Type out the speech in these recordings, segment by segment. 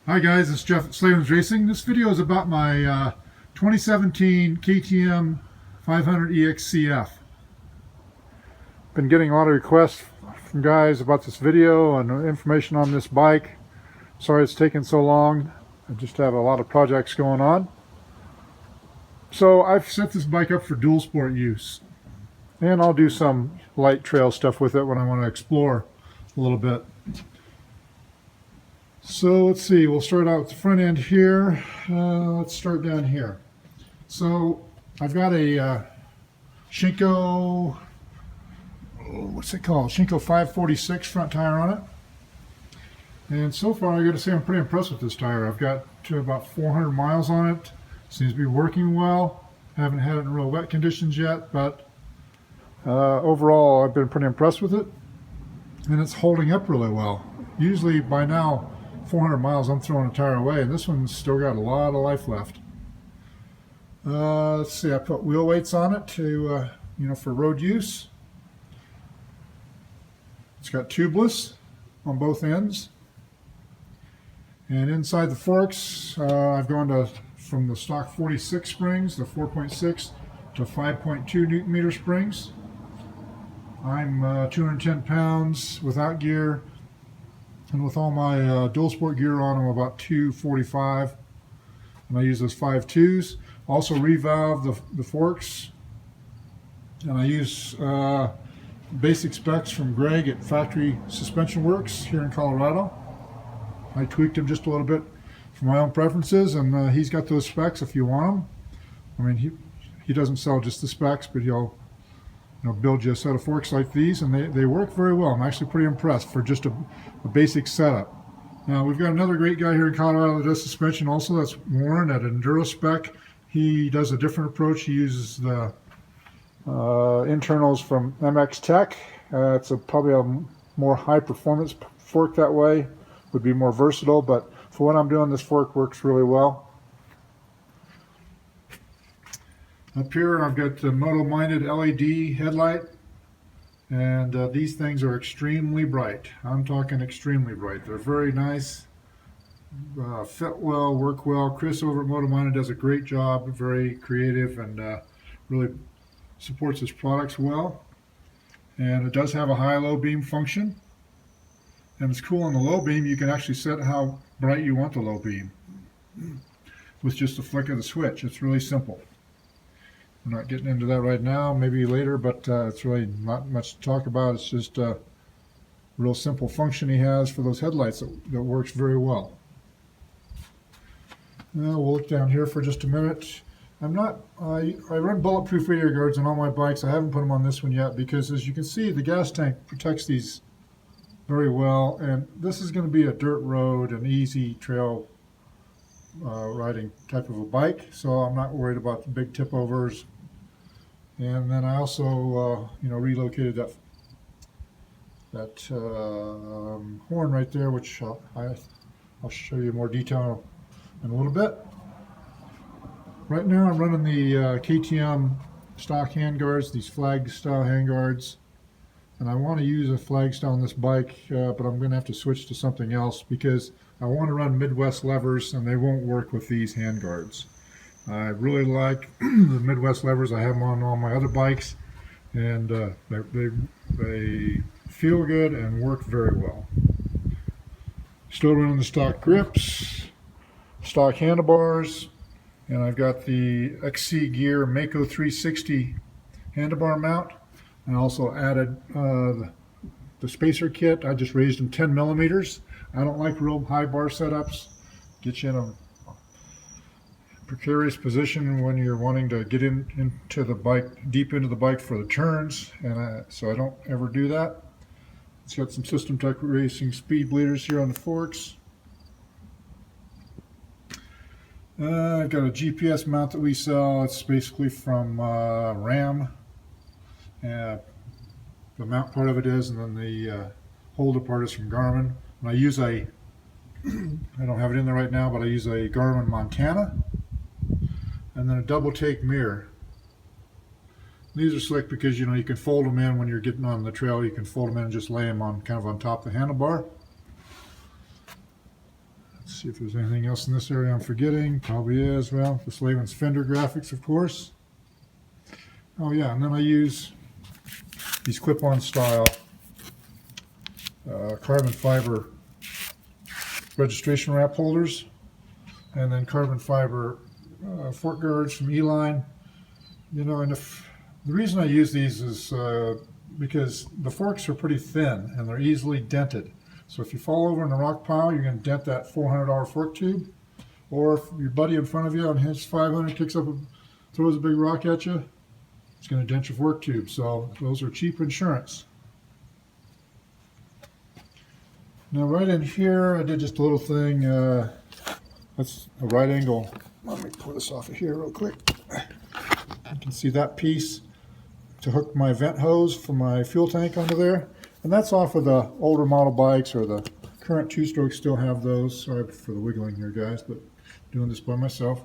Hi guys, it's Jeff at Slavens Racing. This video is about my 2017 KTM 500EXCF. Been getting a lot of requests from guys about this video and information on this bike. Sorry it's taken so long. I just have a lot of projects going on. So I've set this bike up for dual sport use. And I'll do some light trail stuff with it when I want to explore a little bit. So let's see, we'll start out with the front end here. Let's start down here. So I've got a Shinko, what's it called? Shinko 546 front tire on it. And so far I gotta say I'm pretty impressed with this tire. I've got to about 400 miles on it. Seems to be working well. Haven't had it in real wet conditions yet, but overall I've been pretty impressed with it. And it's holding up really well. Usually by now, 400 miles I'm throwing a tire away, and this one's still got a lot of life left. Let's see, I put wheel weights on it to for road use. It's got tubeless on both ends, and inside the forks I've gone from the stock 46 springs, the 4.6 to 5.2 Newton meter springs. I'm 210 pounds without gear. And with all my dual sport gear on, I'm about 245, and I use those 5.2s. Also revalve the forks, and I use basic specs from Greg at Factory Suspension Works here in Colorado. I tweaked them just a little bit for my own preferences, and he's got those specs if you want them. I mean, he doesn't sell just the specs, but he'll build you a set of forks like these, and they work very well. I'm actually pretty impressed for just a basic setup. Now we've got another great guy here in Colorado that does suspension also. That's Warren at Enduro Spec. He does a different approach. He uses the internals from MX Tech. It's probably a more high performance fork that way. Would be more versatile, but for what I'm doing, this fork works really well. Up here I've got the moto-minded LED headlight, and these things are extremely bright. I'm talking extremely bright. They're very nice, fit well, work well. Chris over at Moto-minded does a great job, very creative, and really supports his products well. And it does have a high-low beam function, and it's cool on the low beam. You can actually set how bright you want the low beam with just a flick of the switch. It's really simple. I'm not getting into that right now, maybe later, but it's really not much to talk about. It's just a real simple function he has for those headlights that works very well. Now we'll look down here for just a minute. I run Bulletproof radio guards on all my bikes. I haven't put them on this one yet because, as you can see, the gas tank protects these very well, and this is going to be a dirt road, an easy trail riding type of a bike, so I'm not worried about the big tip overs. And then I also relocated that horn right there, which I'll show you more detail in a little bit. Right now I'm running the KTM stock handguards, these flag style handguards, and I want to use a flag style on this bike, but I'm going to have to switch to something else because I want to run Midwest levers, and they won't work with these handguards. I really like the Midwest levers. I have them on all my other bikes, and they feel good and work very well. Still running the stock grips, stock handlebars, and I've got the XC Gear Mako 360 handlebar mount. I also added the spacer kit. I just raised them 10 millimeters. I don't like real high bar setups. Get you in a precarious position when you're wanting to get into the bike, deep into the bike for the turns, and so I don't ever do that. It's got some System Tech Racing speed bleeders here on the forks. I've got a GPS mount that we sell. It's basically from RAM. The mount part of it is, and then the holder part is from Garmin. And I use I don't have it in there right now, but I use a Garmin Montana, and then a double take mirror. These are slick because you can fold them in when you're getting on the trail. You can fold them in and just lay them on kind of on top of the handlebar. Let's see if there's anything else in this area I'm forgetting. Probably is. Well, the Slavens fender graphics, of course. Oh yeah, and then I use these clip-on style carbon fiber registration wrap holders, and then carbon fiber fork guards from E-line. You know, and the reason I use these is because the forks are pretty thin and they're easily dented. So if you fall over in a rock pile, you're going to dent that $400 fork tube. Or if your buddy in front of you on his 500 kicks up and throws a big rock at you, it's going to dent your fork tube. So those are cheap insurance. Now right in here, I did just a little thing. That's a right angle. Let me pull this off of here real quick. You can see that piece to hook my vent hose for my fuel tank onto there. And that's off of the older model bikes, or the current two-strokes still have those. Sorry for the wiggling here, guys, but doing this by myself.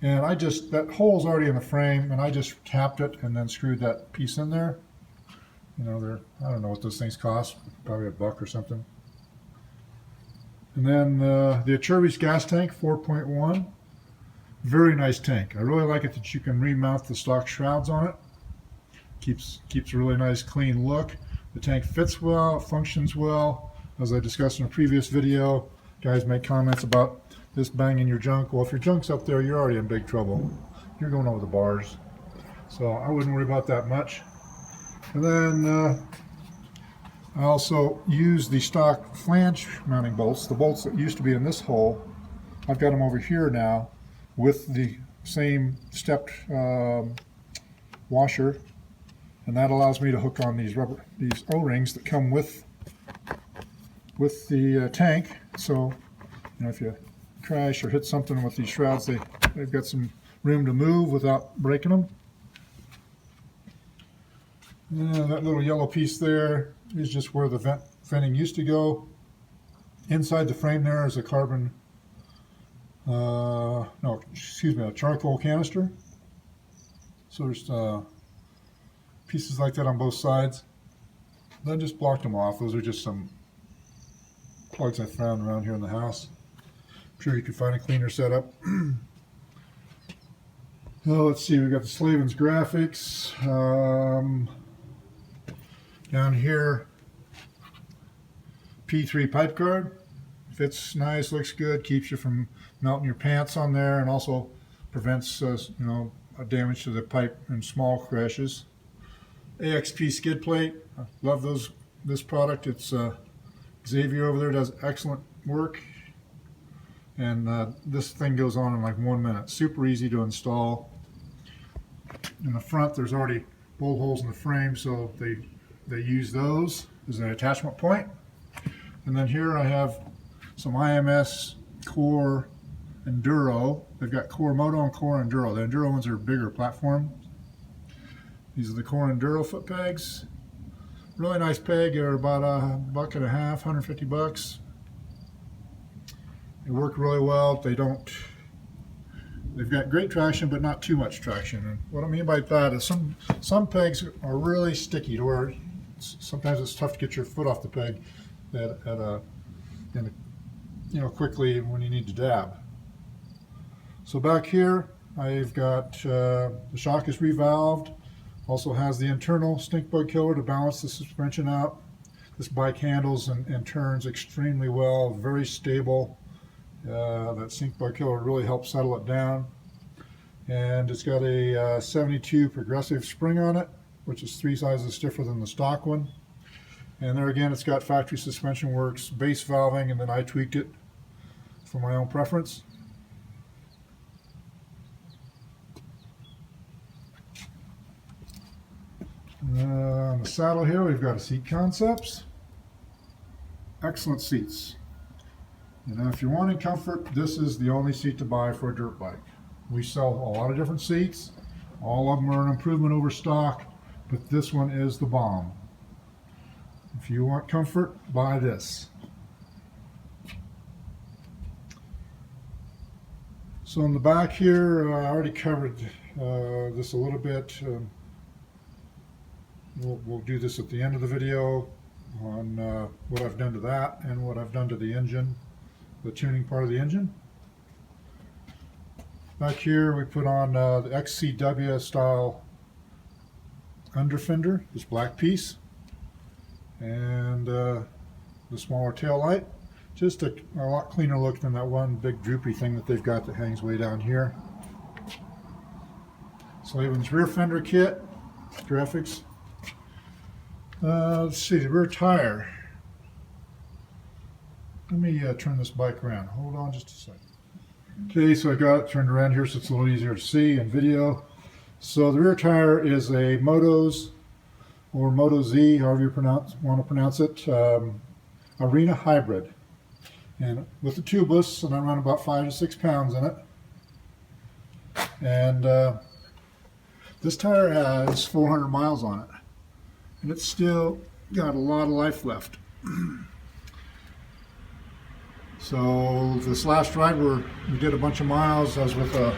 And that hole's already in the frame, and I just tapped it and then screwed that piece in there. You know, I don't know what those things cost, probably $1 or something. And then the Acerbis gas tank 4.1. Very nice tank. I really like it that you can remount the stock shrouds on it. Keeps a really nice clean look. The tank fits well, functions well. As I discussed in a previous video, guys make comments about this banging your junk. Well, if your junk's up there, you're already in big trouble. You're going over the bars. So I wouldn't worry about that much. And then I also use the stock flange mounting bolts, the bolts that used to be in this hole. I've got them over here now with the same stepped washer, and that allows me to hook on these O-rings that come with the tank. So, you know, if you crash or hit something with these shrouds, they've got some room to move without breaking them. And that little yellow piece there is just where the venting used to go. Inside the frame there is a a charcoal canister. So there's pieces like that on both sides. Then just blocked them off. Those are just some plugs I found around here in the house. I'm sure you could find a cleaner setup. Well, let's see, we've got the Slavens graphics. Down here, P3 pipe guard. Fits nice, looks good, keeps you from melting your pants on there, and also prevents damage to the pipe in small crashes. AXP skid plate. I love this product. It's Xavier over there does excellent work, and this thing goes on in like 1 minute. Super easy to install. In the front, there's already bolt holes in the frame, so they use those as an attachment point. And then here I have some IMS Core Enduro. They've got Core Moto and Core Enduro. The Enduro ones are bigger platform. These are the Core Enduro foot pegs. Really nice peg. They're about $1.50, 150 bucks. They work really well. They've got great traction, but not too much traction. And what I mean by that is some pegs are really sticky to where sometimes it's tough to get your foot off the peg quickly when you need to dab. So back here, I've got the shock is revalved. Also has the internal stink bug killer to balance the suspension out. This bike handles and turns extremely well, very stable. That stink bug killer really helps settle it down. And it's got a 72 progressive spring on it, which is 3 sizes stiffer than the stock one. And there again, it's got factory suspension works, base valving, and then I tweaked it for my own preference. On the saddle here, we've got a Seat Concepts. Excellent seats. If you're wanting comfort, this is the only seat to buy for a dirt bike. We sell a lot of different seats. All of them are an improvement over stock, but this one is the bomb. If you want comfort, buy this. So in the back here, I already covered this a little bit. We'll do this at the end of the video on what I've done to that and what I've done to the engine the tuning part of the engine. Back here we put on the XCW style under fender, this black piece, and the smaller tail light. Just a lot cleaner look than that one big droopy thing that they've got that hangs way down here. Slavens rear fender kit, graphics. Let's see, the rear tire. Let me turn this bike around. Hold on just a second. Okay, so I got it turned around here so it's a little easier to see in video. So the rear tire is a Moto's, or Moto Z, however you want to pronounce it, Arena Hybrid. And with the tubeless, and I run about 5 to 6 pounds in it. And this tire has 400 miles on it. And it's still got a lot of life left. So this last ride we did a bunch of miles. I was with a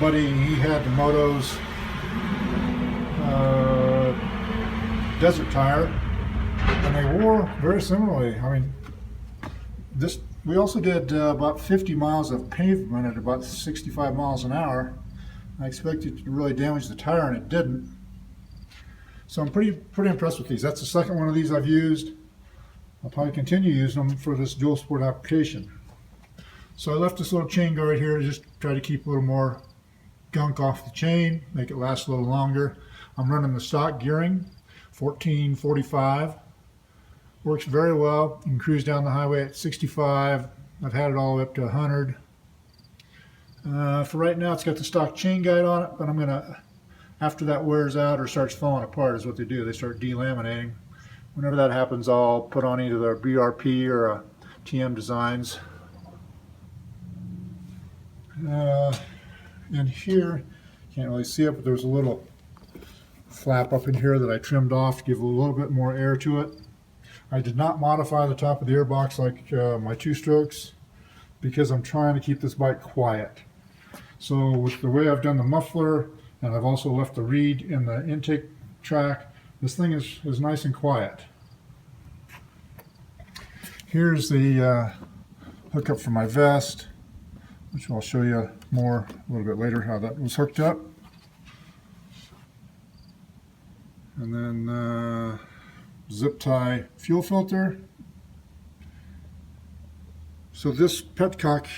buddy, and he had the Moto's desert tire, and they wore very similarly. I mean, we also did about 50 miles of pavement at about 65 miles an hour. I expected it to really damage the tire, and it didn't. So I'm pretty impressed with these. That's the second one of these I've used. I'll probably continue using them for this dual sport application. So I left this little chain guard here to just try to keep a little more gunk off the chain, make it last a little longer. I'm running the stock gearing, 1445. Works very well. You can cruise down the highway at 65. I've had it all the way up to 100. For right now, it's got the stock chain guide on it, but I'm gonna, after that wears out or starts falling apart, is what they do. They start delaminating. Whenever that happens, I'll put on either a BRP or a TM Designs. In here, can't really see it, but there's a little flap up in here that I trimmed off to give a little bit more air to it. I did not modify the top of the airbox like my two-strokes because I'm trying to keep this bike quiet. So with the way I've done the muffler, and I've also left the reed in the intake track, this thing is nice and quiet. Here's the hookup for my vest, which I'll show you more a little bit later how that was hooked up. And then zip tie fuel filter. So this petcock,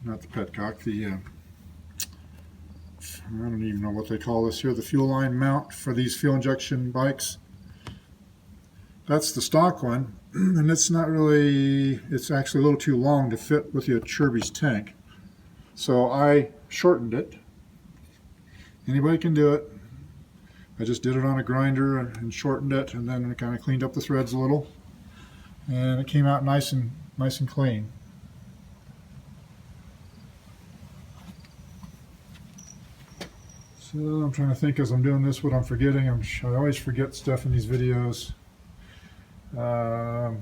not the petcock, the I don't even know what they call this here, the fuel line mount for these fuel injection bikes. That's the stock one, and it's not really, it's actually a little too long to fit with your Cherbys tank. So I shortened it. Anybody can do it. I just did it on a grinder and shortened it, and then I kind of cleaned up the threads a little, and it came out nice and clean. So I'm trying to think as I'm doing this what I'm forgetting. I always forget stuff in these videos. My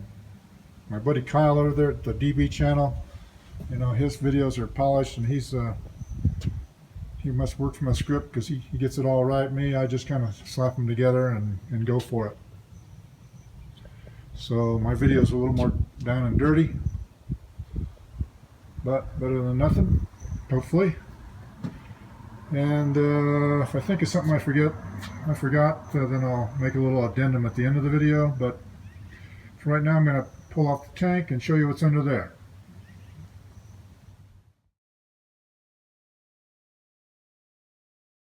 buddy Kyle over there at the DB channel, you know, his videos are polished, and he must work from a script because he gets it all right. Me, I just kind of slap them together and go for it. So my videos are a little more down and dirty, but better than nothing, hopefully. And if I think of something I forgot, then I'll make a little addendum at the end of the video. But for right now, I'm going to pull off the tank and show you what's under there.